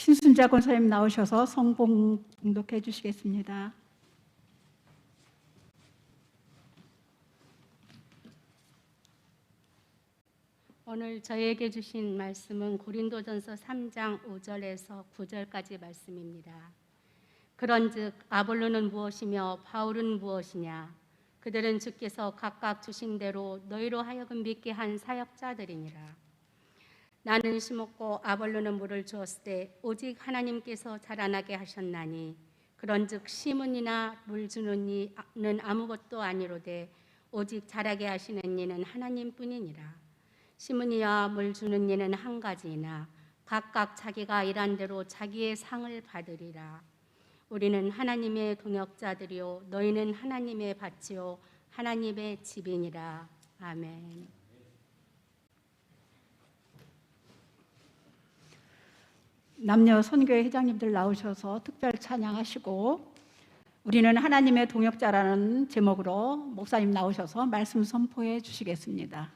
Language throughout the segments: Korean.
신순자 권사님 나오셔서 성봉 봉독해 주시겠습니다. 오늘 저에게 주신 말씀은 고린도전서 3장 5절에서 9절까지 말씀입니다. 그런즉 아볼로는 무엇이며 바울은 무엇이냐? 그들은 주께서 각각 주신 대로 너희로 하여금 믿게 한 사역자들이니라. 나는 심었고 아볼로는 물을 주었을 때 오직 하나님께서 자라나게 하셨나니 그런즉 심은 이나 물 주는 이는 아무것도 아니로되 오직 자라게 하시는 이는 하나님뿐이니라. 심은 이와 물 주는 이는 한 가지이나 각각 자기가 일한 대로 자기의 상을 받으리라. 우리는 하나님의 동역자들이요 너희는 하나님의 밭이요 하나님의 집이니라. 아멘. 남녀 선교회 회장님들 나오셔서 특별 찬양하시고 우리는 하나님의 동역자라는 제목으로 목사님 나오셔서 말씀 선포해 주시겠습니다.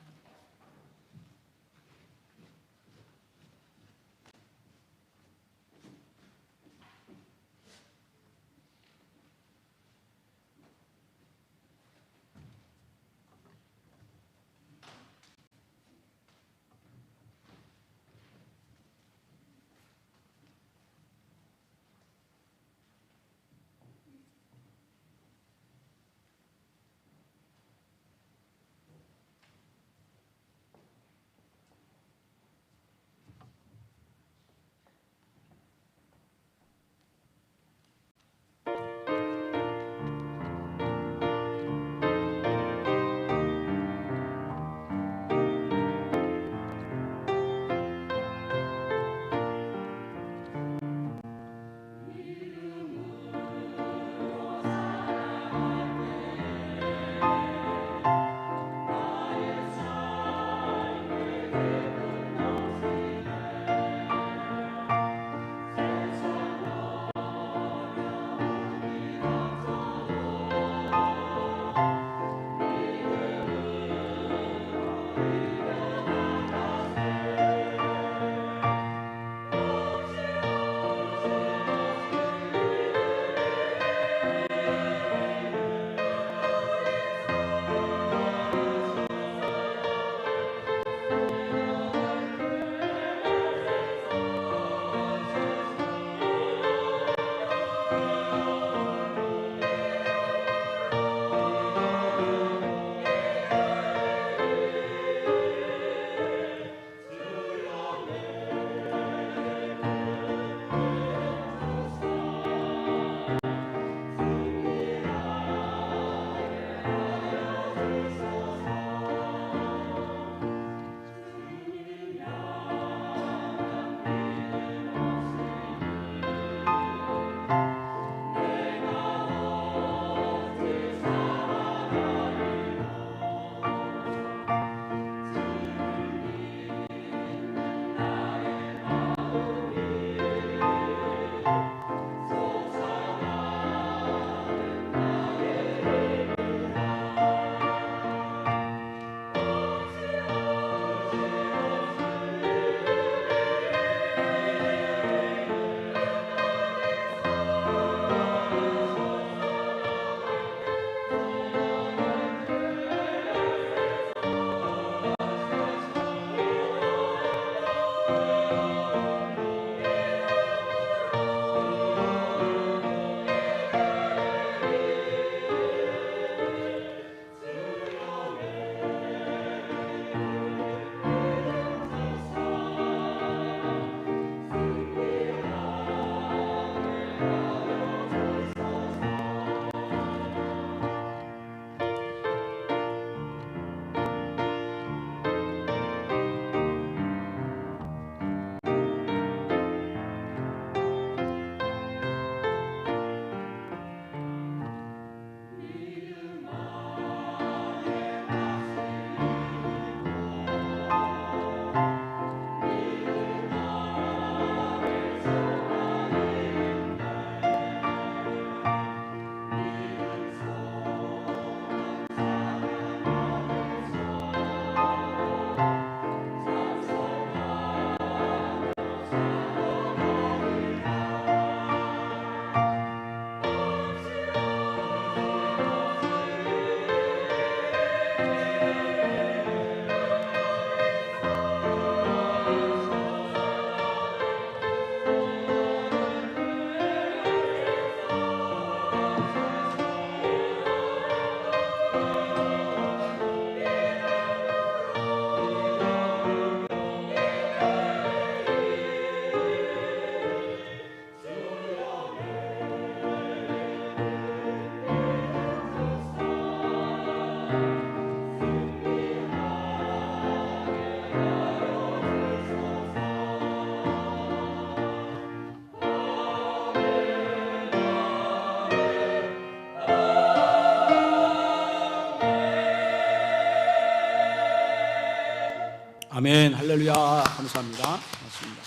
아멘. 할렐루야. 감사합니다. 고맙습니다.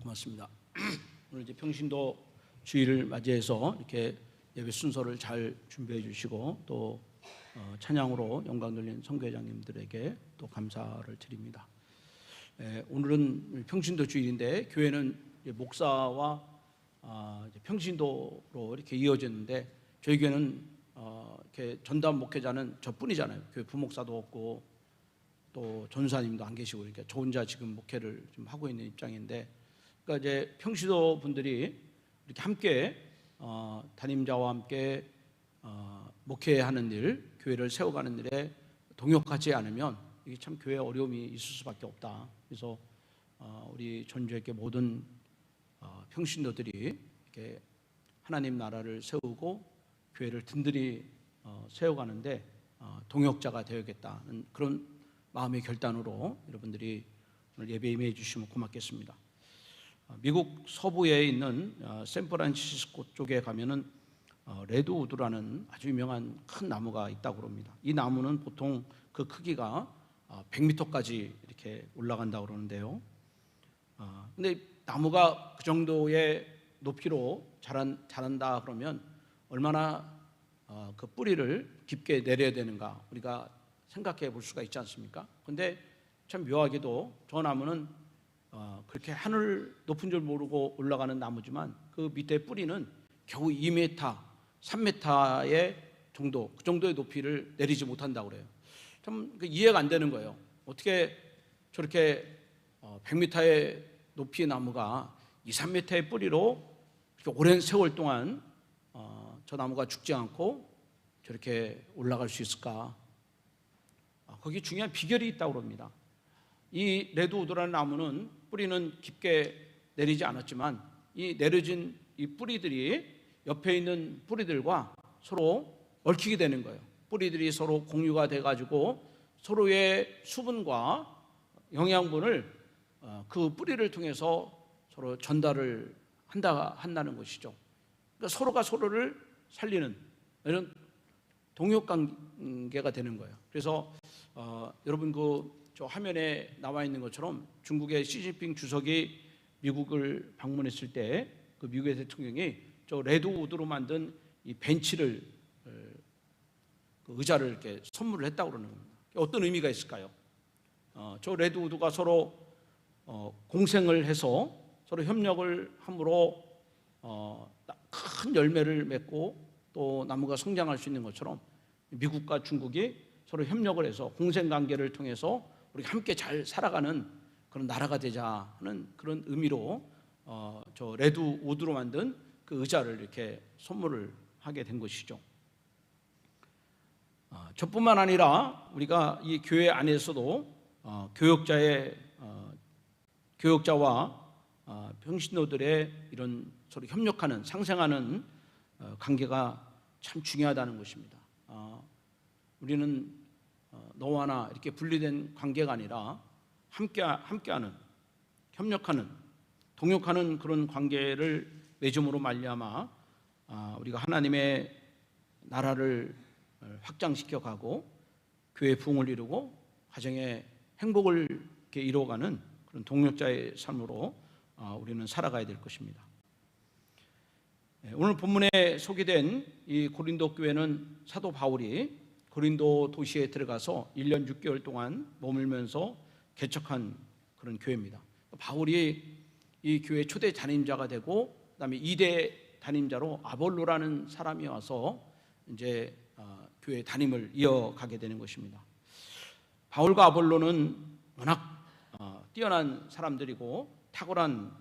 고맙습니다. 오늘 이제 평신도 주일을 맞이해서 이렇게 예배 순서를 잘 준비해 주시고 또 찬양으로 영광 돌린 선교회장님들에게 또 감사를 드립니다. 오늘은 평신도 주일인데 교회는 목사와 평신도로 이렇게 이어졌는데 저희 교회는 이렇게 전담 목회자는 저뿐이잖아요. 교회 부목사도 없고 또 전사님도 안 계시고 이렇게 저 혼자 지금 목회를 좀 하고 있는 입장인데, 그러니까 이제 평신도 분들이 이렇게 함께 담임자와 함께 목회하는 일, 교회를 세워가는 일에 동역하지 않으면 이게 참 교회에 어려움이 있을 수밖에 없다. 그래서 우리 전주에게 모든 평신도들이 이렇게 하나님 나라를 세우고 교회를 든든히 세워가는데 동역자가 되어야겠다는 그런 마음의 결단으로 여러분들이 오늘 예배에 임해 주시면 고맙겠습니다. 미국 서부에 있는 샌프란시스코 쪽에 가면은 레드우드라는 아주 유명한 큰 나무가 있다고 합니다. 이 나무는 보통 그 크기가 100m까지 이렇게 올라간다고 그러는데요. 근데 나무가 그 정도의 높이로 자란다 그러면 얼마나 그 뿌리를 깊게 내려야 되는가 우리가 생각해 볼 수가 있지 않습니까? 근데 참 묘하게도 저 나무는 그렇게 하늘 높은 줄 모르고 올라가는 나무지만 그 밑에 뿌리는 겨우 2m, 3m의 정도, 그 정도의 높이를 내리지 못한다고 그래요. 참 이해가 안 되는 거예요. 어떻게 저렇게 100m의 높이의 나무가 2, 3m의 뿌리로 이렇게 오랜 세월 동안 저 나무가 죽지 않고 저렇게 올라갈 수 있을까? 거기 중요한 비결이 있다고 합니다. 이 레드우드라는 나무는 뿌리는 깊게 내리지 않았지만 이 내려진 이 뿌리들이 옆에 있는 뿌리들과 서로 얽히게 되는 거예요. 뿌리들이 서로 공유가 돼가지고 서로의 수분과 영양분을 그 뿌리를 통해서 서로 전달을 한다는 것이죠. 그러니까 서로가 서로를 살리는 이런 동역관계가 되는 거예요. 그래서 여러분 저 화면에 나와 있는 것처럼 중국의 시진핑 주석이 미국을 방문했을 때 그 미국의 대통령이 저 레드우드로 만든 이 벤치를 그 의자를 이렇게 선물을 했다고 그러는 겁니다. 어떤 의미가 있을까요? 저 레드우드가 서로 공생을 해서 서로 협력을 함으로 큰 열매를 맺고 또 나무가 성장할 수 있는 것처럼 미국과 중국이 서로 협력을 해서 공생관계를 통해서 우리가 함께 잘 살아가는 그런 나라가 되자 하는 그런 의미로 저 레드우드로 만든 그 의자를 이렇게 선물을 하게 된 것이죠. 저뿐만 아니라 우리가 이 교회 안에서도 교역자와 평신도들의 이런 서로 협력하는 상생하는 관계가 참 중요하다는 것입니다. 우리는 너와 나 이렇게 분리된 관계가 아니라 함께하는, 협력하는, 동역하는 그런 관계를 맺음으로 말미암아 우리가 하나님의 나라를 확장시켜 가고 교회의 부흥을 이루고 가정의 행복을 이렇게 이루어가는 그런 동역자의 삶으로 우리는 살아가야 될 것입니다. 오늘 본문에 소개된 이 고린도 교회는 사도 바울이 고린도 도시에 들어가서 1년 6개월 동안 머물면서 개척한 그런 교회입니다. 바울이 이 교회 초대 담임자가 되고 그다음에 2대 담임자로 아볼로라는 사람이 와서 이제 교회 담임을 이어가게 되는 것입니다. 바울과 아볼로는 워낙 뛰어난 사람들이고 탁월한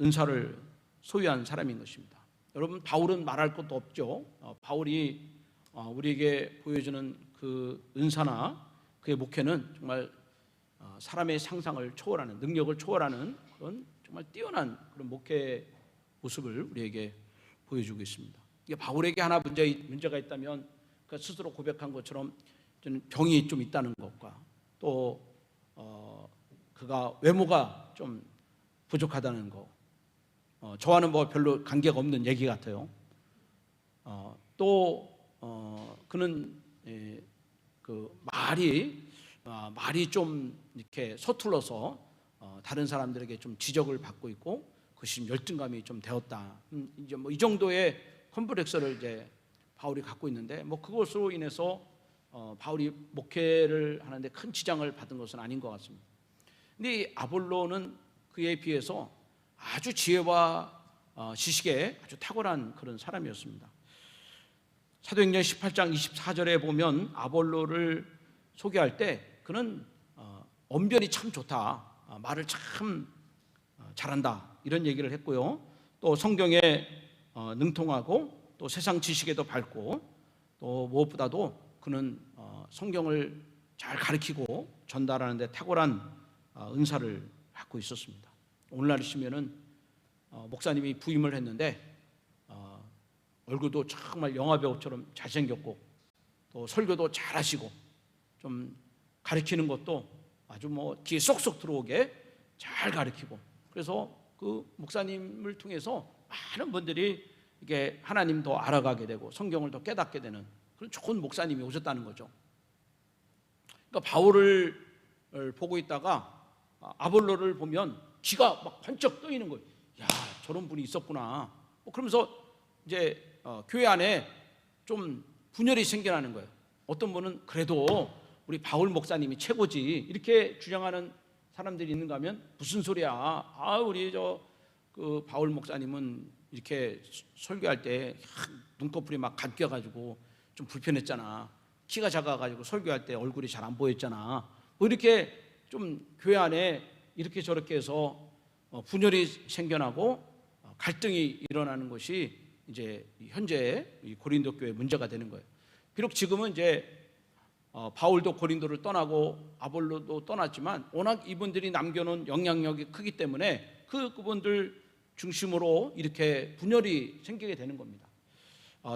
은사를 소유한 사람인 것입니다. 여러분, 바울은 말할 것도 없죠. 바울이 우리에게 보여주는 그 은사나 그의 목회는 정말 사람의 상상을 초월하는, 능력을 초월하는 그런 정말 뛰어난 그런 목회 모습을 우리에게 보여주고 있습니다. 이게 바울에게 하나 문제가 있다면 그 스스로 고백한 것처럼 저는 병이 좀 있다는 것과 또 그가 외모가 좀 부족하다는 거, 저와는 뭐 별로 관계가 없는 얘기 같아요. 또 그는 말이 좀 이렇게 서툴러서 다른 사람들에게 좀 지적을 받고 있고 그것이 좀 열등감이 좀 되었다. 이제 뭐 이 정도의 컴플렉스를 이제 바울이 갖고 있는데 뭐 그것으로 인해서 바울이 목회를 하는데 큰 지장을 받은 것은 아닌 것 같습니다. 근데 이 아볼로는 그에 비해서 아주 지혜와 지식에 아주 탁월한 그런 사람이었습니다. 사도행전 18장 24절에 보면 아볼로를 소개할 때 그는 언변이 참 좋다, 말을 참 잘한다 이런 얘기를 했고요. 또 성경에 능통하고 또 세상 지식에도 밝고 또 무엇보다도 그는 성경을 잘 가르치고 전달하는 데 탁월한 은사를 갖고 있었습니다. 오늘날이시면은 목사님이 부임을 했는데 얼굴도 정말 영화배우처럼 잘생겼고 또 설교도 잘하시고 좀 가르치는 것도 아주 뭐 귀에 쏙쏙 들어오게 잘 가르치고 그래서 그 목사님을 통해서 많은 분들이 이게 하나님 더 알아가게 되고 성경을 더 깨닫게 되는 그런 좋은 목사님이 오셨다는 거죠. 그러니까 바울을 보고 있다가 아볼로를 보면 귀가 막 번쩍 뜨이는 거예요. 야, 저런 분이 있었구나. 그러면서 이제 교회 안에 좀 분열이 생겨나는 거예요. 어떤 분은 그래도 우리 바울 목사님이 최고지 이렇게 주장하는 사람들이 있는가 하면 무슨 소리야? 우리 그 바울 목사님은 이렇게 설교할 때 눈꺼풀이 막 감겨가지고 좀 불편했잖아. 키가 작아가지고 설교할 때 얼굴이 잘 안 보였잖아. 뭐 이렇게 좀 교회 안에 이렇게 저렇게 해서 분열이 생겨나고 갈등이 일어나는 것이 이제 현재 이 고린도 교회 문제가 되는 거예요. 비록 지금은 이제 바울도 고린도를 떠나고 아볼로도 떠났지만 워낙 이분들이 남겨놓은 영향력이 크기 때문에 그분들 중심으로 이렇게 분열이 생기게 되는 겁니다.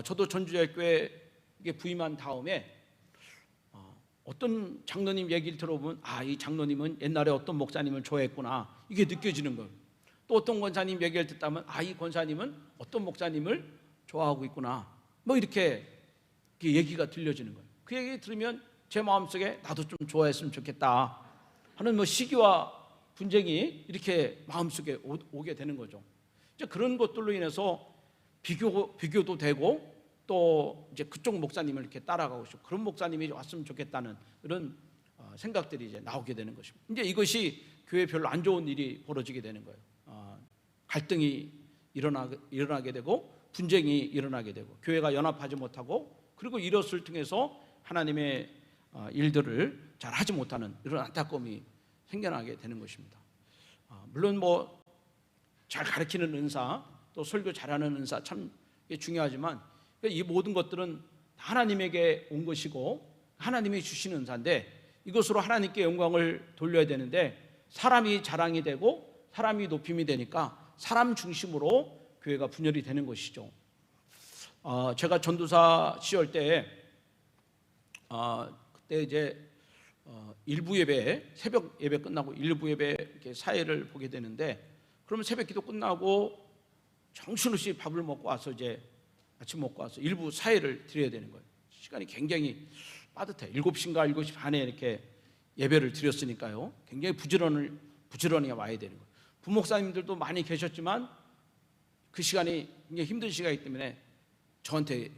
저도 전주제일교회에 부임한 다음에 어떤 장로님 얘기를 들어보면 이 장로님은 옛날에 어떤 목사님을 좋아했구나 이게 느껴지는 거예요. 또 어떤 권사님 얘기를 듣다면 이 권사님은 어떤 목사님을 좋아하고 있구나 뭐 이렇게 얘기가 들려지는 거예요. 그 얘기 들으면 제 마음속에 나도 좀 좋아했으면 좋겠다 하는 뭐 시기와 분쟁이 이렇게 마음속에 오게 되는 거죠. 이제 그런 것들로 인해서 비교도 되고 또 이제 그쪽 목사님을 이렇게 따라가고 싶고 그런 목사님이 왔으면 좋겠다는 그런 생각들이 이제 나오게 되는 것입니다. 이제 이것이 교회에 별로 안 좋은 일이 벌어지게 되는 거예요. 갈등이 일어나게 되고 분쟁이 일어나게 되고 교회가 연합하지 못하고 그리고 이것을 통해서 하나님의 일들을 잘 하지 못하는 이런 안타까움이 생겨나게 되는 것입니다. 물론 뭐 잘 가르치는 은사 또 설교 잘하는 은사 참 중요하지만 이 모든 것들은 하나님에게 온 것이고 하나님이 주시는 은사인데 이것으로 하나님께 영광을 돌려야 되는데 사람이 자랑이 되고 사람이 높임이 되니까 사람 중심으로 교회가 분열이 되는 것이죠. 제가 전도사 시절 때 그때 이제 일부 예배 새벽 예배 끝나고 일부 예배 이렇게 사회를 보게 되는데 그러면 새벽 기도 끝나고 정신없이 밥을 먹고 와서 이제 아침 먹고 와서 일부 사회를 드려야 되는 거예요. 시간이 굉장히 빠듯해. 7시인가 7시 반에 이렇게 예배를 드렸으니까요. 굉장히 부지런히 와야 되는 거예요. 부목사님들도 많이 계셨지만 그 시간이 굉장히 힘든 시간이기 때문에 저한테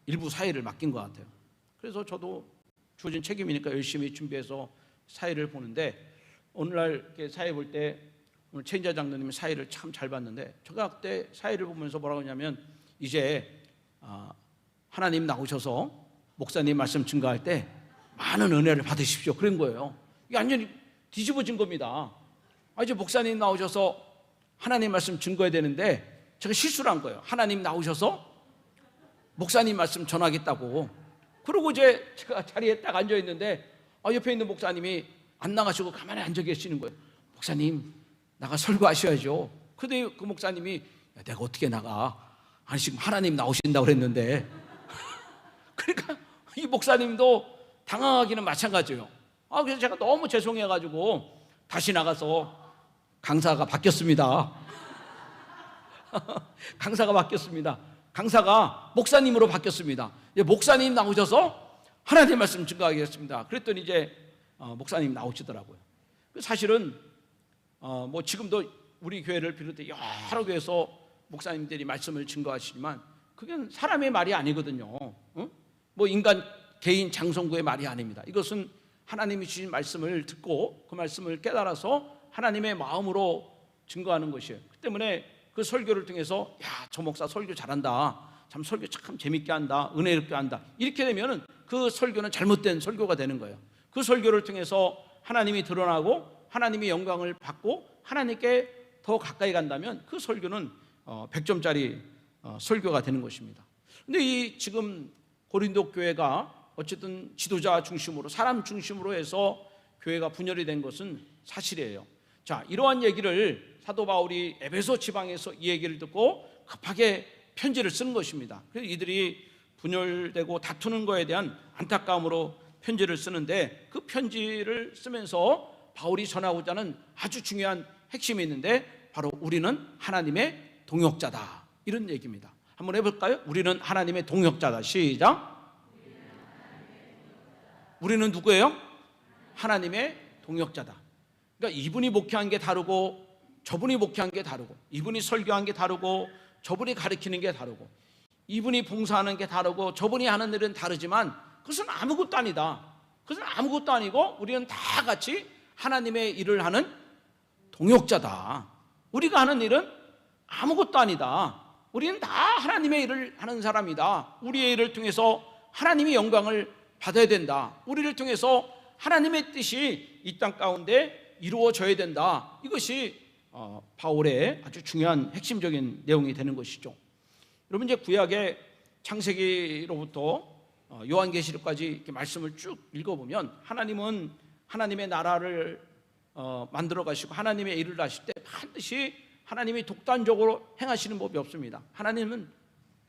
일부 사회를 맡긴 것 같아요. 그래서 저도 주어진 책임이니까 열심히 준비해서 사회를 보는데 오늘날 이렇게 사회 볼 때 오늘 최인자 장로님이 사회를 참 잘 봤는데 제가 그때 사회를 보면서 뭐라고 하냐면 이제 하나님 나오셔서 목사님 말씀 증거할 때 많은 은혜를 받으십시오 그런 거예요. 이게 완전히 뒤집어진 겁니다. 이제 목사님 나오셔서 하나님 말씀 증거해야 되는데 제가 실수를 한 거예요. 하나님 나오셔서 목사님 말씀 전하겠다고. 그러고 이제 제가 자리에 딱 앉아 있는데 옆에 있는 목사님이 안 나가시고 가만히 앉아 계시는 거예요. 목사님 나가 설교하셔야죠. 근데 그 목사님이 내가 어떻게 나가? 아니 지금 하나님 나오신다고 그랬는데 그러니까 이 목사님도 당황하기는 마찬가지예요. 그래서 제가 너무 죄송해가지고 다시 나가서 강사가 바뀌었습니다. 강사가 바뀌었습니다. 강사가 목사님으로 바뀌었습니다. 목사님 나오셔서 하나님의 말씀 증거하겠습니다. 그랬더니 이제 목사님 나오시더라고요. 사실은 뭐 지금도 우리 교회를 비롯해 여러 교회에서 목사님들이 말씀을 증거하시지만 그건 사람의 말이 아니거든요. 뭐 인간 개인 장성구의 말이 아닙니다. 이것은 하나님이 주신 말씀을 듣고 그 말씀을 깨달아서 하나님의 마음으로 증거하는 것이에요. 그 때문에 그 설교를 통해서 야, 저 목사 설교 잘한다, 참 설교 참 재밌게 한다, 은혜롭게 한다, 이렇게 되면은 그 설교는 잘못된 설교가 되는 거예요. 그 설교를 통해서 하나님이 드러나고 하나님의 영광을 받고 하나님께 더 가까이 간다면 그 설교는 100점짜리 설교가 되는 것입니다. 근데 이 지금 고린도 교회가 어쨌든 지도자 중심으로 사람 중심으로 해서 교회가 분열이 된 것은 사실이에요. 자, 이러한 얘기를 사도 바울이 에베소 지방에서 이 얘기를 듣고 급하게 편지를 쓴 것입니다. 그래서 이들이 분열되고 다투는 거에 대한 안타까움으로 편지를 쓰는데 그 편지를 쓰면서 바울이 전하고자 하는 아주 중요한 핵심이 있는데 바로 우리는 하나님의 동역자다, 이런 얘기입니다. 한번 해볼까요? 우리는 하나님의 동역자다. 시작. 우리는 누구예요? 하나님의 동역자다. 그러니까 이분이 목회한 게 다르고 저분이 목회한 게 다르고, 이분이 설교한 게 다르고 저분이 가르치는 게 다르고, 이분이 봉사하는 게 다르고 저분이 하는 일은 다르지만 그것은 아무것도 아니다. 그것은 아무것도 아니고 우리는 다 같이 하나님의 일을 하는 동역자다. 우리가 하는 일은 아무것도 아니다. 우리는 다 하나님의 일을 하는 사람이다. 우리의 일을 통해서 하나님의 영광을 받아야 된다. 우리를 통해서 하나님의 뜻이 이 땅 가운데 이루어져야 된다. 이것이 바울의 아주 중요한 핵심적인 내용이 되는 것이죠. 여러분, 이제 구약의 창세기로부터 요한계시록까지 이렇게 말씀을 쭉 읽어보면 하나님은 하나님의 나라를 만들어 가시고 하나님의 일을 하실 때 반드시 하나님이 독단적으로 행하시는 법이 없습니다. 하나님은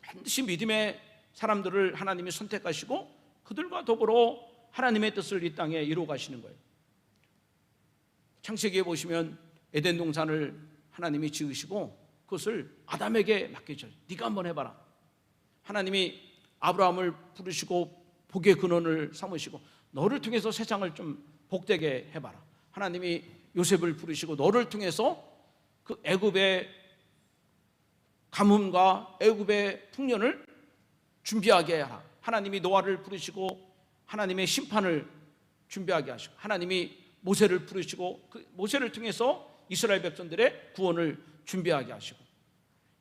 반드시 믿음의 사람들을 하나님이 선택하시고 그들과 더불어 하나님의 뜻을 이 땅에 이루어 가시는 거예요. 창세기에 보시면 에덴 동산을 하나님이 지으시고 그것을 아담에게 맡기죠. 네가 한번 해봐라. 하나님이 아브라함을 부르시고 복의 근원을 삼으시고 너를 통해서 세상을 좀 복되게 해봐라. 하나님이 요셉을 부르시고 너를 통해서 그 애굽의 가뭄과 애굽의 풍년을 준비하게 하라. 하나님이 노아를 부르시고 하나님의 심판을 준비하게 하시고 하나님이 모세를 부르시고 그 모세를 통해서 이스라엘 백성들의 구원을 준비하게 하시고,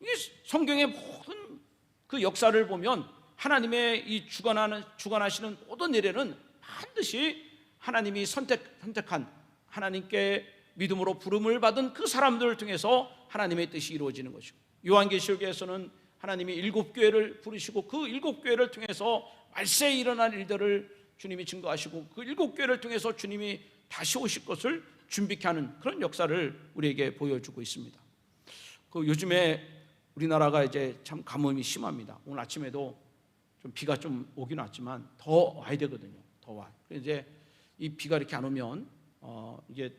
이 성경의 모든 그 역사를 보면 하나님의 이 주관하시는 모든 일에는 반드시 하나님이 선택한 하나님께 믿음으로 부름을 받은 그 사람들을 통해서 하나님의 뜻이 이루어지는 것이고, 요한계시록에서는 하나님이 7교회를 부르시고 그 7교회를 통해서 말세에 일어날 일들을 주님이 증거하시고 그 7교회를 통해서 주님이 다시 오실 것을 준비케 하는 그런 역사를 우리에게 보여주고 있습니다. 그 요즘에 우리나라가 이제 참 가뭄이 심합니다. 오늘 아침에도 좀 비가 좀 오긴 왔지만 더 와야 되거든요. 더 와. 이제 이 비가 이렇게 안 오면 이게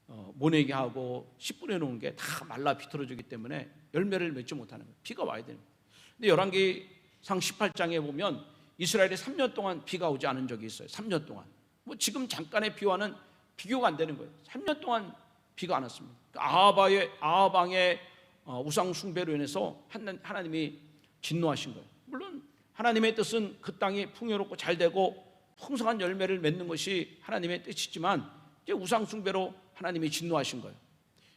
모내게 하고 씨 뿌려놓은 게 다 말라 비틀어지기 때문에 열매를 맺지 못하는 거예요. 비가 와야 되는 거예요. 근데 열왕기상 18장에 보면 이스라엘에 3년 동안 비가 오지 않은 적이 있어요. 3년 동안. 뭐 지금 잠깐의 비와는 비교가 안 되는 거예요. 3년 동안 비가 안 왔습니다. 아하방의 우상 숭배로 인해서 하나님이 진노하신 거예요. 물론 하나님의 뜻은 그 땅이 풍요롭고 잘 되고 풍성한 열매를 맺는 것이 하나님의 뜻이지만 이제 우상 숭배로 하나님이 진노하신 거예요.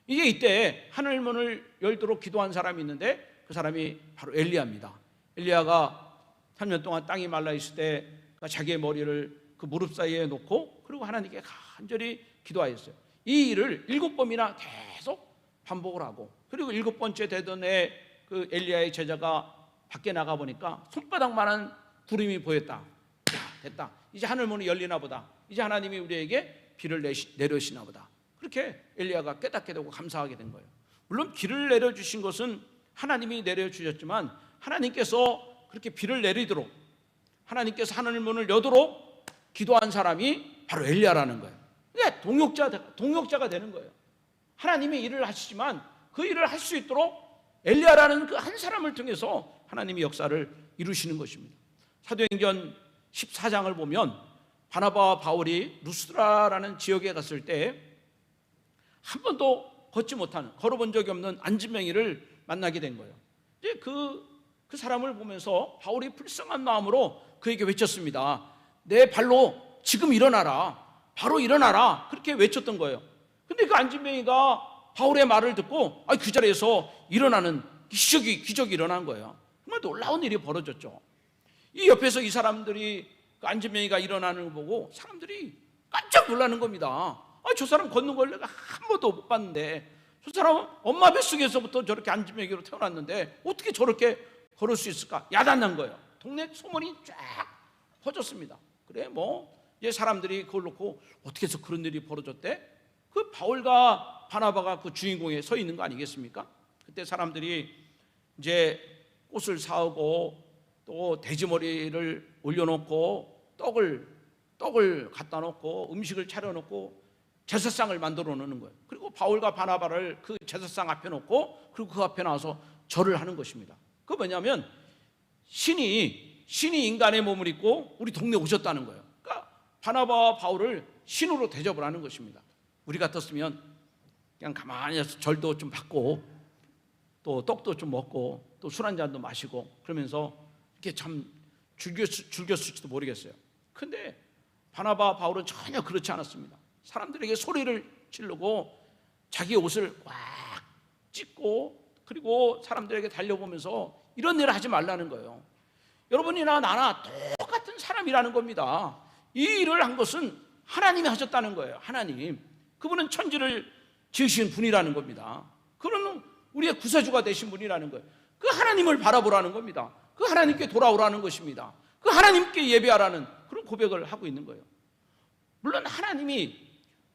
이게 이때 하늘 문을 열도록 기도한 사람이 있는데 그 사람이 바로 엘리야입니다. 엘리야가 3년 동안 땅이 말라 있을 때 자기의 머리를 그 무릎 사이에 놓고 그리고 하나님께 간절히 기도하였어요. 이 일을 7번이나 계속 반복을 하고, 그리고 7번째 되던 해 그 엘리야의 제자가 밖에 나가 보니까 손바닥만한 구름이 보였다. 야, 됐다. 이제 하늘문이 열리나 보다. 이제 하나님이 우리에게 비를 내려주시나 보다. 그렇게 엘리야가 깨닫게 되고 감사하게 된 거예요. 물론 비를 내려주신 것은 하나님이 내려주셨지만 하나님께서 그렇게 비를 내리도록, 하나님께서 하늘문을 여도록 기도한 사람이 바로 엘리야라는 거예요. 그러니까 동역자가 되는 거예요. 하나님이 일을 하시지만 그 일을 할 수 있도록 엘리야라는 그 한 사람을 통해서 하나님이 역사를 이루시는 것입니다. 사도행전 14장을 보면 바나바와 바울이 루스드라라는 지역에 갔을 때 한 번도 걷지 못하는, 걸어본 적이 없는 안진뱅이를 만나게 된 거예요. 이제 그 사람을 보면서 바울이 불쌍한 마음으로 그에게 외쳤습니다. 내 발로 지금 일어나라, 바로 일어나라, 그렇게 외쳤던 거예요. 근데 그 안진뱅이가 바울의 말을 듣고 그 자리에서 일어나는 기적이 일어난 거예요. 정말 놀라운 일이 벌어졌죠. 이 옆에서 이 사람들이 그 안진뱅이가 일어나는 걸 보고 사람들이 깜짝 놀라는 겁니다. 저 사람 걷는 걸 내가 한 번도 못 봤는데, 저 사람은 엄마 뱃속에서부터 저렇게 안진뱅이로 태어났는데 어떻게 저렇게 걸을 수 있을까? 야단난 거예요. 동네 소문이 쫙 퍼졌습니다. 그래 이제 사람들이 그걸 놓고 어떻게 해서 그런 일이 벌어졌대? 그 바울과 바나바가 그 주인공에 서 있는 거 아니겠습니까? 그때 사람들이 이제 꽃을 사오고 또 돼지머리를 올려놓고 떡을 갖다 놓고 음식을 차려놓고 제사상을 만들어 놓는 거예요. 그리고 바울과 바나바를 그 제사상 앞에 놓고 그리고 그 앞에 나와서 절을 하는 것입니다. 그거 뭐냐면 신이 인간의 몸을 입고 우리 동네에 오셨다는 거예요. 그러니까 바나바와 바울을 신으로 대접을 하는 것입니다. 우리 같았으면 그냥 가만히 해서 절도 좀 받고 또 떡도 좀 먹고 또 술 한 잔도 마시고 그러면서 이렇게 참 즐겼을지도 모르겠어요. 근데 바나바와 바울은 전혀 그렇지 않았습니다. 사람들에게 소리를 지르고 자기 옷을 꽉 찢고 그리고 사람들에게 달려보면서 이런 일을 하지 말라는 거예요. 여러분이나 나나 똑같은 사람이라는 겁니다. 이 일을 한 것은 하나님이 하셨다는 거예요. 하나님, 그분은 천지를 지으신 분이라는 겁니다. 그분은 우리의 구세주가 되신 분이라는 거예요. 그 하나님을 바라보라는 겁니다. 그 하나님께 돌아오라는 것입니다. 그 하나님께 예배하라는 그런 고백을 하고 있는 거예요. 물론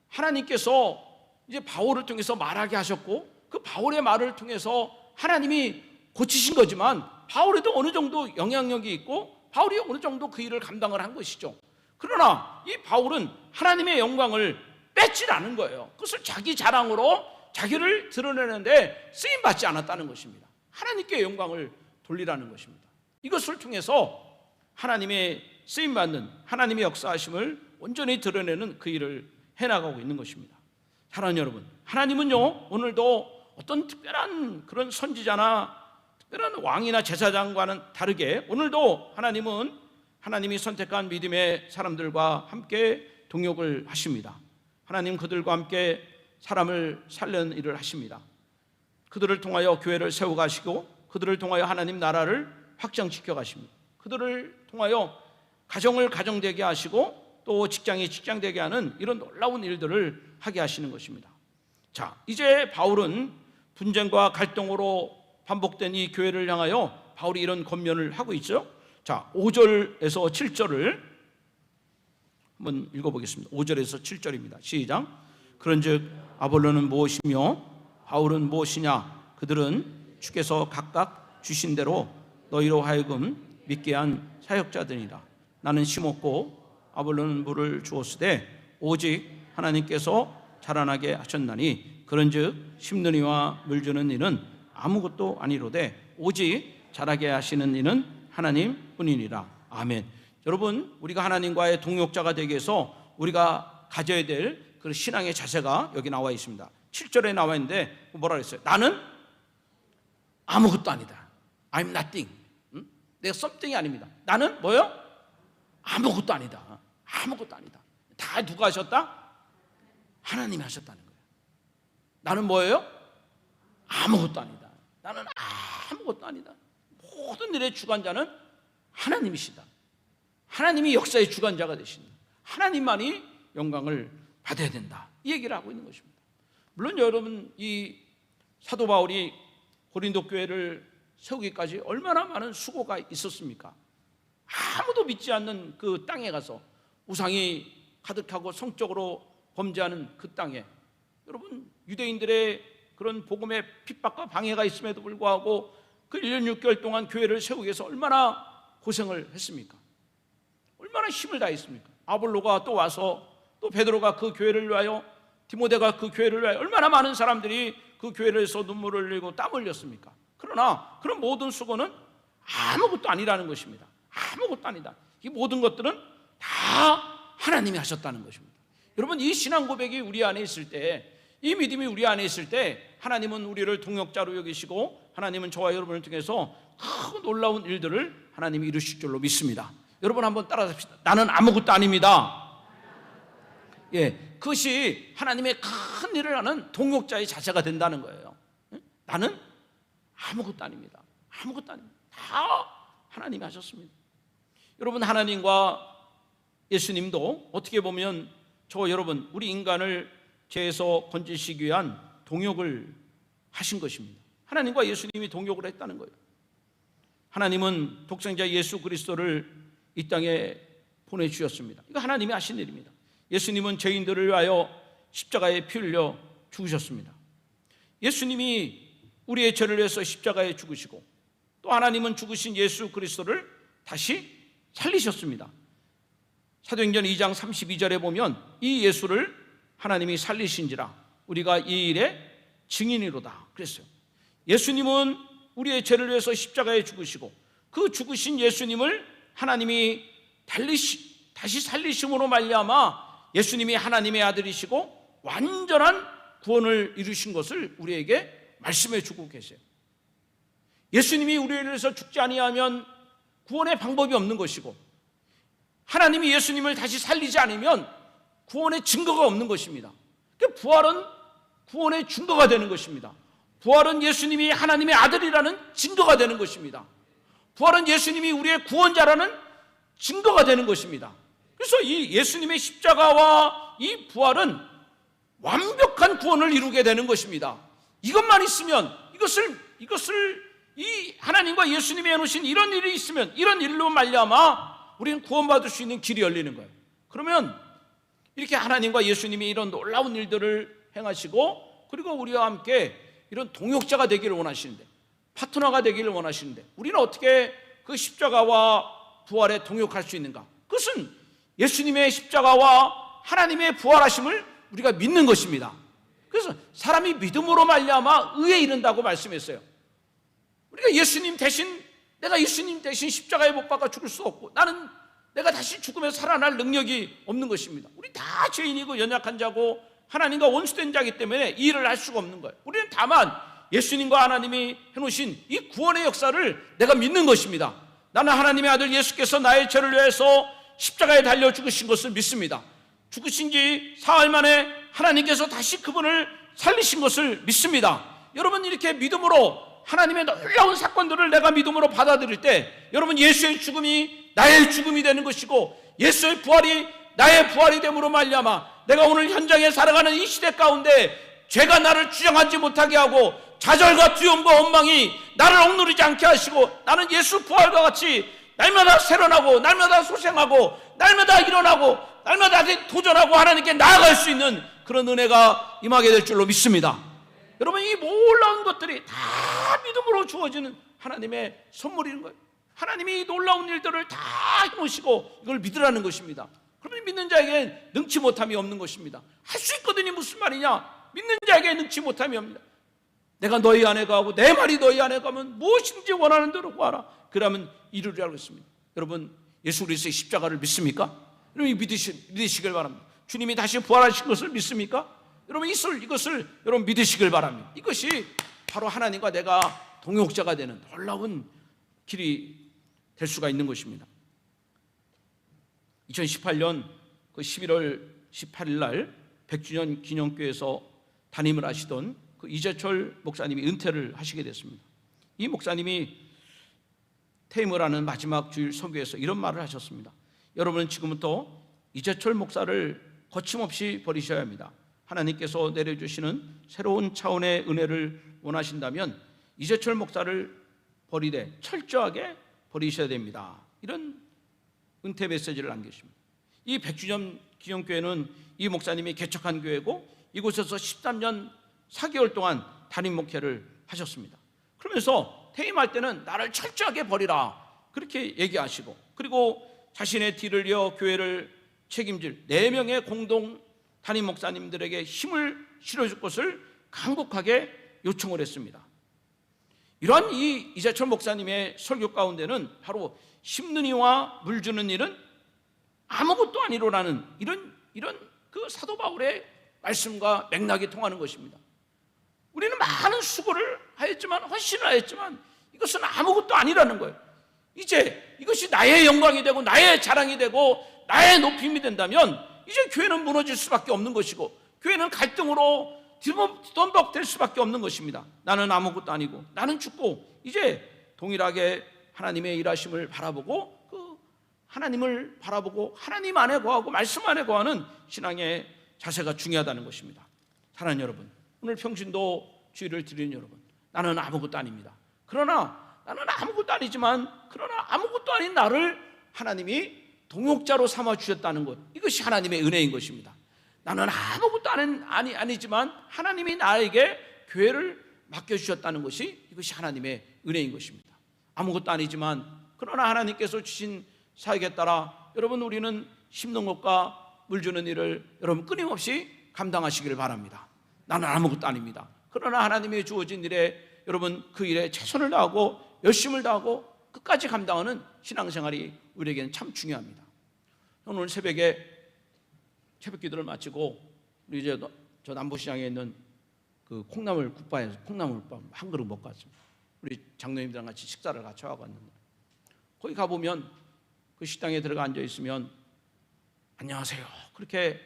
하나님께서 이제 바울을 통해서 말하게 하셨고 그 바울의 말을 통해서 하나님이 고치신 거지만 바울에도 어느 정도 영향력이 있고 바울이 어느 정도 그 일을 감당을 한 것이죠. 그러나 이 바울은 하나님의 영광을 뺏질 않은 거예요. 그것을 자기 자랑으로 자기를 드러내는데 쓰임받지 않았다는 것입니다. 하나님께 영광을 돌리라는 것입니다. 이것을 통해서 하나님의 쓰임받는 하나님의 역사하심을 온전히 드러내는 그 일을 해나가고 있는 것입니다. 사랑하는 여러분, 하나님은요 오늘도 어떤 특별한 그런 선지자나 특별한 왕이나 제사장과는 다르게 오늘도 하나님이 선택한 믿음의 사람들과 함께 동역을 하십니다. 하나님 그들과 함께 사람을 살리는 일을 하십니다. 그들을 통하여 교회를 세워가시고 그들을 통하여 하나님 나라를 확장시켜 가십니다. 그들을 통하여 가정을 가정되게 하시고 또 직장이 직장되게 하는 이런 놀라운 일들을 하게 하시는 것입니다. 자, 이제 바울은 분쟁과 갈등으로 반복된 이 교회를 향하여 바울이 이런 권면을 하고 있죠. 자, 5절에서 7절을 한번 읽어보겠습니다. 5절에서 7절입니다. 시작. 그런즉 아볼로는 무엇이며 바울은 무엇이냐? 그들은 주께서 각각 주신 대로 너희로 하여금 믿게 한 사역자들이라. 나는 심었고 아볼로는 물을 주었으되 오직 하나님께서 자라나게 하셨나니 그런즉 심는 이와 물 주는 이는 아무것도 아니로되 오직 자라게 하시는 이는 하나님뿐이니라. 아멘. 여러분, 우리가 하나님과의 동역자가 되기 위해서 우리가 가져야 될 그 신앙의 자세가 여기 나와 있습니다. 7절에 나와 있는데 뭐라 그랬어요? 나는 아무것도 아니다. I'm nothing. 내가 something이 아닙니다. 나는 뭐요? 아무것도 아니다. 아무것도 아니다. 다 누가 하셨다? 하나님이 하셨다는 거예요. 나는 뭐예요? 아무것도 아니다. 나는 아무것도 아니다. 모든 일의 주관자는 하나님이시다. 하나님이 역사의 주관자가 되신다. 하나님만이 영광을 받아야 된다. 이 얘기를 하고 있는 것입니다. 물론 여러분, 이 사도 바울이 고린도 교회를 세우기까지 얼마나 많은 수고가 있었습니까? 아무도 믿지 않는 그 땅에 가서 우상이 가득하고 성적으로 범죄하는 그 땅에 여러분, 유대인들의 그런 복음의 핍박과 방해가 있음에도 불구하고 그 1년 6개월 동안 교회를 세우기 위해서 얼마나 고생을 했습니까? 얼마나 힘을 다했습니까? 아볼로가 또 와서 또 베드로가 그 교회를 위하여 디모데가 그 교회를 위하여 얼마나 많은 사람들이 그 교회를 위해서 눈물을 흘리고 땀 흘렸습니까? 그러나 그런 모든 수고는 아무것도 아니라는 것입니다. 아무것도 아니다. 이 모든 것들은 다 하나님이 하셨다는 것입니다. 여러분, 이 신앙 고백이 우리 안에 있을 때, 이 믿음이 우리 안에 있을 때 하나님은 우리를 동역자로 여기시고 하나님은 저와 여러분을 통해서 큰 놀라운 일들을 하나님이 이루실 줄로 믿습니다. 여러분 한번 따라합시다. 나는 아무것도 아닙니다. 그것이 하나님의 큰 일을 하는 동역자의 자세가 된다는 거예요. 나는 아무것도 아닙니다. 아무것도 아닙니다. 다 하나님이 하셨습니다. 여러분, 하나님과 예수님도 어떻게 보면 저와 여러분, 우리 인간을 죄에서 건지시기 위한 동역을 하신 것입니다. 하나님과 예수님이 동역을 했다는 거예요. 하나님은 독생자 예수 그리스도를 이 땅에 보내주셨습니다. 이거 하나님이 하신 일입니다. 예수님은 죄인들을 위하여 십자가에 피 흘려 죽으셨습니다. 예수님이 우리의 죄를 위해서 십자가에 죽으시고 또 하나님은 죽으신 예수 그리스도를 다시 살리셨습니다. 사도행전 2장 32절에 보면 이 예수를 하나님이 살리신지라 우리가 이 일의 증인이로다 그랬어요. 예수님은 우리의 죄를 위해서 십자가에 죽으시고 그 죽으신 예수님을 하나님이 다시 살리심으로 말미암아 예수님이 하나님의 아들이시고 완전한 구원을 이루신 것을 우리에게 말씀해 주고 계세요. 예수님이 우리를 위해서 죽지 아니하면 구원의 방법이 없는 것이고 하나님이 예수님을 다시 살리지 않으면 구원의 증거가 없는 것입니다. 부활은 구원의 증거가 되는 것입니다. 부활은 예수님이 하나님의 아들이라는 증거가 되는 것입니다. 부활은 예수님이 우리의 구원자라는 증거가 되는 것입니다. 그래서 이 예수님의 십자가와 이 부활은 완벽한 구원을 이루게 되는 것입니다. 이것만 있으면 이것을 이 하나님과 예수님이 해놓으신 이런 일이 있으면 이런 일로 말미암아 우리는 구원받을 수 있는 길이 열리는 거예요. 그러면 이렇게 하나님과 예수님이 이런 놀라운 일들을 행하시고 그리고 우리와 함께 이런 동역자가 되기를 원하시는데 파트너가 되기를 원하시는데 우리는 어떻게 그 십자가와 부활에 동역할 수 있는가? 그것은 예수님의 십자가와 하나님의 부활하심을 우리가 믿는 것입니다. 그래서 사람이 믿음으로 말미암아 의에 이른다고 말씀했어요. 우리가 내가 예수님 대신 십자가에 못 박아 죽을 수 없고 나는 내가 다시 죽으면서 살아날 능력이 없는 것입니다. 우리 다 죄인이고 연약한 자고 하나님과 원수된 자이기 때문에 이 일을 할 수가 없는 거예요. 우리는 다만 예수님과 하나님이 해놓으신 이 구원의 역사를 내가 믿는 것입니다. 나는 하나님의 아들 예수께서 나의 죄를 위해서 십자가에 달려 죽으신 것을 믿습니다. 죽으신 지 사흘 만에 하나님께서 다시 그분을 살리신 것을 믿습니다. 여러분, 이렇게 믿음으로 하나님의 놀라운 사건들을 내가 믿음으로 받아들일 때 여러분, 예수의 죽음이 나의 죽음이 되는 것이고 예수의 부활이 나의 부활이 됨으로 말미암아 내가 오늘 현장에 살아가는 이 시대 가운데 죄가 나를 주장하지 못하게 하고 좌절과 두려움과 원망이 나를 억누르지 않게 하시고 나는 예수 부활과 같이 날마다 새로나고 날마다 소생하고 날마다 일어나고 날마다 도전하고 하나님께 나아갈 수 있는 그런 은혜가 임하게 될 줄로 믿습니다. 여러분, 이 놀라운 것들이 다 믿음으로 주어지는 하나님의 선물인 거예요. 하나님이 이 놀라운 일들을 다 해놓으시고 이걸 믿으라는 것입니다. 그러면 믿는 자에게 능치 못함이 없는 것입니다. 할 수 있거든요. 무슨 말이냐? 믿는 자에게 능치 못함이 없습니다. 내가 너희 안에 가고 내 말이 너희 안에 가면 무엇인지 원하는 대로 구하라. 그러면 이루리라고 했습니다. 여러분, 예수 그리스도의 십자가를 믿습니까? 여러분, 믿으시길 바랍니다. 주님이 다시 부활하신 것을 믿습니까? 여러분, 이것을 여러분 믿으시길 바랍니다. 이것이 바로 하나님과 내가 동역자가 되는 놀라운 길이 될 수가 있는 것입니다. 2018년 그 11월 18일 날 100주년 기념교회에서 담임을 하시던 그 이재철 목사님이 은퇴를 하시게 됐습니다. 이 목사님이 퇴임을 하는 마지막 주일 설교에서 이런 말을 하셨습니다. 여러분은 지금부터 이재철 목사를 거침없이 버리셔야 합니다. 하나님께서 내려주시는 새로운 차원의 은혜를 원하신다면 이재철 목사를 버리되 철저하게 버리셔야 됩니다. 이런 은퇴 메시지를 남기십니다. 이 100주년 기념교회는 이 목사님이 개척한 교회고 이곳에서 13년 4개월 동안 담임 목회를 하셨습니다. 그러면서 퇴임할 때는 나를 철저하게 버리라 그렇게 얘기하시고 그리고 자신의 뒤를 이어 교회를 책임질 4명의 공동 담임 목사님들에게 힘을 실어줄 것을 간곡하게 요청을 했습니다. 이러한 이 이재철 목사님의 설교 가운데는 바로 심는 이와 물 주는 일은 아무것도 아니로라는 이런 그 사도 바울의 말씀과 맥락이 통하는 것입니다. 우리는 많은 수고를 하였지만, 헌신을 하였지만 이것은 아무것도 아니라는 거예요. 이제 이것이 나의 영광이 되고 나의 자랑이 되고 나의 높임이 된다면 이제 교회는 무너질 수밖에 없는 것이고, 교회는 갈등으로 뒤범벅될 수밖에 없는 것입니다. 나는 아무것도 아니고 나는 죽고, 이제 동일하게 하나님의 일하심을 바라보고 그 하나님을 바라보고 하나님 안에 거하고 말씀 안에 거하는 신앙의 자세가 중요하다는 것입니다. 사랑하는 여러분, 오늘 평신도 주의를 드리는 여러분, 나는 아무것도 아닙니다. 그러나 나는 아무것도 아니지만, 그러나 아무것도 아닌 나를 하나님이 동역자로 삼아 주셨다는 것, 이것이 하나님의 은혜인 것입니다. 나는 아무것도 아니지만 하나님이 나에게 교회를 맡겨주셨다는 것이, 이것이 하나님의 은혜인 것입니다. 아무것도 아니지만 그러나 하나님께서 주신 사역에 따라 여러분, 우리는 심는 것과 물 주는 일을 여러분 끊임없이 감당하시기를 바랍니다. 나는 아무것도 아닙니다. 그러나 하나님의 주어진 일에 여러분 그 일에 최선을 다하고 열심을 다하고 끝까지 감당하는 신앙생활이 우리에게는 참 중요합니다. 오늘 새벽에 새벽 기도를 마치고 우리 이제 저 남부시장에 있는 그 콩나물 국밥에서 콩나물밥 한 그릇 먹고 왔습니다. 우리 장로님들랑 같이 식사를 같이 하고 왔는데, 거기 가보면 그 식당에 들어가 앉아 있으면 안녕하세요 그렇게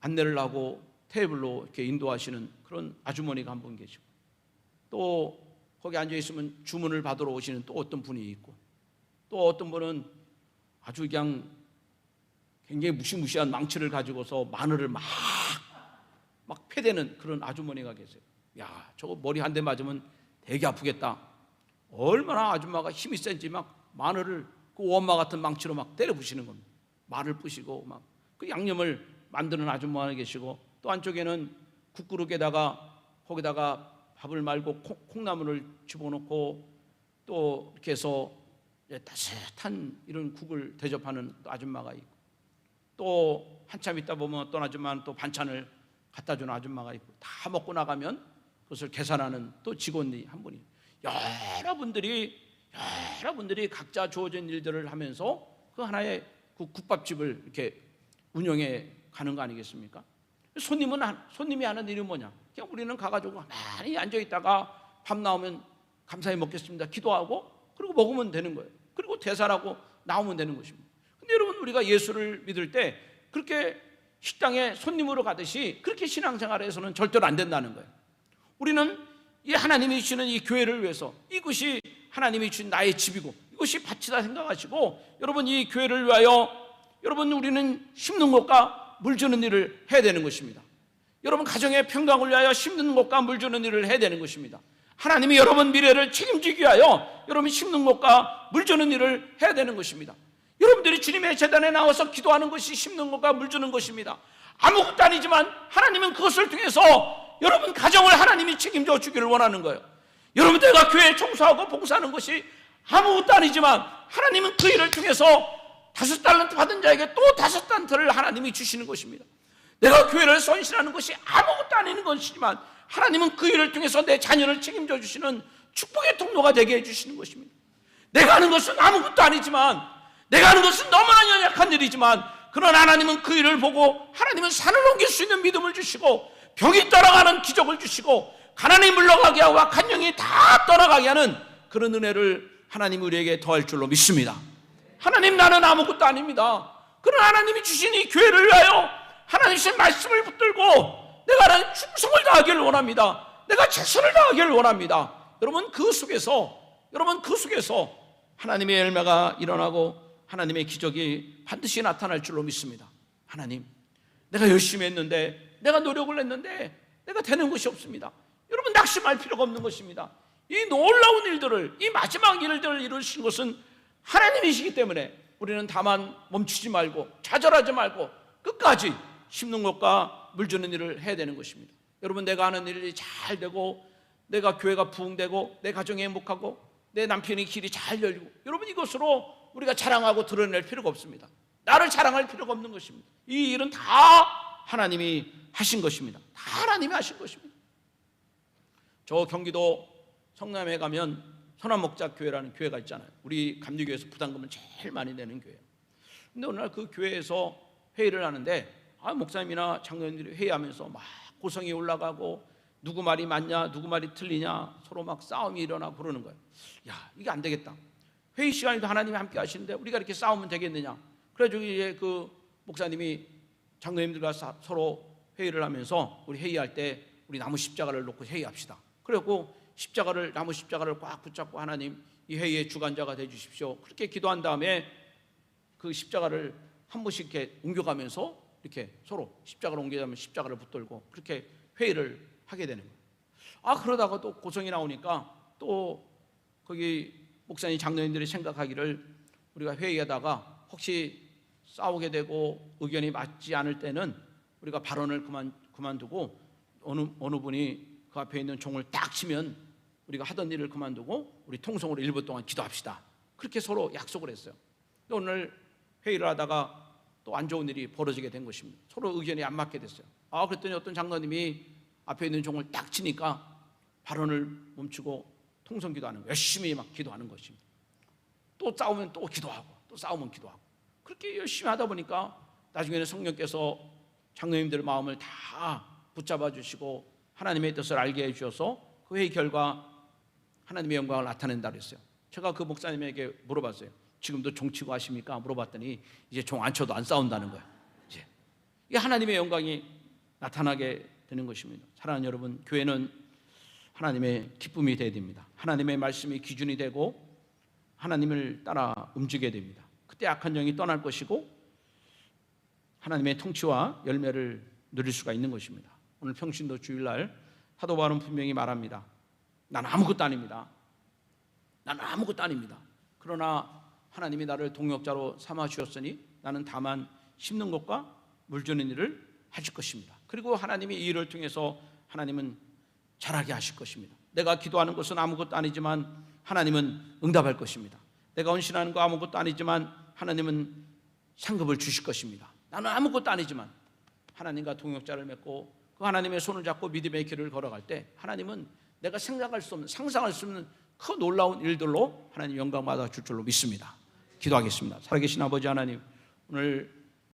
안내를 하고 테이블로 이렇게 인도하시는 그런 아주머니가 한 분 계시고, 또 거기 앉아 있으면 주문을 받으러 오시는 또 어떤 분이 있고, 또 어떤 분은 아주 그냥 굉장히 무시무시한 망치를 가지고서 마늘을 막 패대는 그런 아주머니가 계세요. 야, 저거 머리 한 대 맞으면 되게 아프겠다. 얼마나 아줌마가 힘이 센지 막 마늘을 그 원마 같은 망치로 막 때려 부시는 겁니다. 말을 부시고 막 그 양념을 만드는 아줌마가 계시고, 또 안쪽에는 국그릇에다가 거기다가 밥을 말고 콩나물을 집어넣고 또 이렇게 해서 따뜻한 이런 국을 대접하는 또 아줌마가 있고, 또 한참 있다 보면 어떤 아줌마는 또 반찬을 갖다 주는 아줌마가 있고, 다 먹고 나가면 그것을 계산하는 또 직원이 한 분이, 여러분들이 각자 주어진 일들을 하면서 그 하나의 그 국밥집을 이렇게 운영해 가는 거 아니겠습니까? 손님이 하는 일이 뭐냐? 그냥 우리는 가가지고 많이 앉아 있다가 밥 나오면 감사히 먹겠습니다 기도하고 그리고 먹으면 되는 거예요. 그리고 대사라고 나오면 되는 것입니다. 근데 여러분, 우리가 예수를 믿을 때 그렇게 식당에 손님으로 가듯이 그렇게 신앙생활을 해서는 절대로 안 된다는 거예요. 우리는 이 하나님이 주시는 이 교회를 위해서, 이것이 하나님이 주신 나의 집이고 이것이 밭이다 생각하시고, 여러분 이 교회를 위하여 여러분 우리는 심는 것과 물 주는 일을 해야 되는 것입니다. 여러분 가정의 평강을 위하여 심는 것과 물 주는 일을 해야 되는 것입니다. 하나님이 여러분 미래를 책임지기 위하여 여러분 심는 것과 물 주는 일을 해야 되는 것입니다. 여러분들이 주님의 제단에 나와서 기도하는 것이 심는 것과 물 주는 것입니다. 아무것도 아니지만 하나님은 그것을 통해서 여러분 가정을 하나님이 책임져 주기를 원하는 거예요. 여러분, 내가 교회에 청소하고 봉사하는 것이 아무것도 아니지만 하나님은 그 일을 통해서 5달란트 받은 자에게 또 5달란트를 하나님이 주시는 것입니다. 내가 교회를 선신하는 것이 아무것도 아닌 것이지만 하나님은 그 일을 통해서 내 자녀를 책임져 주시는 축복의 통로가 되게 해주시는 것입니다. 내가 하는 것은 아무것도 아니지만, 내가 하는 것은 너무나 연약한 일이지만, 그러나 하나님은 그 일을 보고 하나님은 산을 옮길 수 있는 믿음을 주시고, 병이 떠나가는 기적을 주시고, 가난이 물러가게 하고 악한 영이 다 떠나가게 하는 그런 은혜를 하나님이 우리에게 더할 줄로 믿습니다. 하나님, 나는 아무것도 아닙니다. 그러나 하나님이 주신 이 교회를 위하여 하나님 주신 말씀을 붙들고 내가 하나님 충성을 다하기를 원합니다. 내가 최선을 다하기를 원합니다. 여러분 그 속에서 하나님의 열매가 일어나고 하나님의 기적이 반드시 나타날 줄로 믿습니다. 하나님, 내가 열심히 했는데, 내가 노력을 했는데 내가 되는 것이 없습니다. 여러분 낙심할 필요가 없는 것입니다. 이 놀라운 일들을, 이 마지막 일들을 이루신 것은 하나님이시기 때문에 우리는 다만 멈추지 말고 좌절하지 말고 끝까지 심는 것과 물 주는 일을 해야 되는 것입니다. 여러분, 내가 하는 일이 잘 되고, 내가 교회가 부흥되고, 내 가정이 행복하고, 내 남편의 길이 잘 열리고, 여러분 이것으로 우리가 자랑하고 드러낼 필요가 없습니다. 나를 자랑할 필요가 없는 것입니다. 이 일은 다 하나님이 하신 것입니다. 다 하나님이 하신 것입니다. 저 경기도 성남에 가면 선한목자교회라는 교회가 있잖아요. 우리 감리교회에서 부담금을 제일 많이 내는 교회예요. 근데 어느 날 그 교회에서 회의를 하는데 목사님이나 장로님들이 회의하면서 막 고성이 올라가고 누구 말이 맞냐 누구 말이 틀리냐 서로 막 싸움이 일어나고 그러는 거예요. 야, 이게 안 되겠다. 회의 시간에도 하나님이 함께 하시는데 우리가 이렇게 싸우면 되겠느냐. 그래가지고 이제 그 목사님이 장로님들과 서로 회의를 하면서 우리 회의할 때 우리 나무 십자가를 놓고 회의합시다. 그리고 나무 십자가를 꽉 붙잡고 하나님 이 회의의 주관자가 돼 주십시오. 그렇게 기도한 다음에 그 십자가를 한 번씩 이렇게 옮겨가면서 이렇게 서로 십자가를 옮겨가면 십자가를 붙들고 그렇게 회의를 하게 되는 거예요. 그러다가 또 고성이 나오니까 또 거기 목사님 장로님들이 생각하기를 우리가 회의하다가 혹시 싸우게 되고 의견이 맞지 않을 때는 우리가 발언을 그만두고 어느 분이 그 앞에 있는 종을 딱 치면 우리가 하던 일을 그만두고 우리 통성으로 1분 동안 기도합시다. 그렇게 서로 약속을 했어요. 오늘 회의를 하다가 또 안 좋은 일이 벌어지게 된 것입니다. 서로 의견이 안 맞게 됐어요. 그랬더니 어떤 장로님이 앞에 있는 종을 딱 치니까 발언을 멈추고 통성 기도하는 거예요. 열심히 막 기도하는 것입니다. 또 싸우면 또 기도하고 또 싸우면 기도하고 그렇게 열심히 하다 보니까 나중에는 성령께서 장로님들의 마음을 다 붙잡아 주시고 하나님의 뜻을 알게 해주셔서 그 회의 결과 하나님의 영광을 나타낸다 그랬어요. 제가 그 목사님에게 물어봤어요. 지금도 종 치고 하십니까? 물어봤더니 이제 종 안 쳐도 안 싸운다는 거예요. 이게 하나님의 영광이 나타나게 되는 것입니다. 사랑하는 여러분, 교회는 하나님의 기쁨이 되어야 됩니다. 하나님의 말씀이 기준이 되고 하나님을 따라 움직여야 됩니다. 그때 악한 영이 떠날 것이고 하나님의 통치와 열매를 누릴 수가 있는 것입니다. 오늘 평신도 주일날 사도 바울은 분명히 말합니다. 나는 아무것도 아닙니다. 나는 아무것도 아닙니다. 그러나 하나님이 나를 동역자로 삼아 주셨으니 나는 다만 심는 것과 물 주는 일을 하실 것입니다. 그리고 하나님이 이 일을 통해서 하나님은 잘하게 하실 것입니다. 내가 기도하는 것은 아무것도 아니지만 하나님은 응답할 것입니다. 내가 헌신하는 거 아무것도 아니지만 하나님은 상급을 주실 것입니다. 나는 아무것도 아니지만 하나님과 동역자를 맺고 그 하나님의 손을 잡고 믿음의 길을 걸어갈 때 하나님은 내가 생각할 수 없는, 상상할 수 없는 그 놀라운 일들로 하나님 영광 받아 줄 줄로 믿습니다. 기도하겠습니다. 살아계신 아버지 하나님, 오늘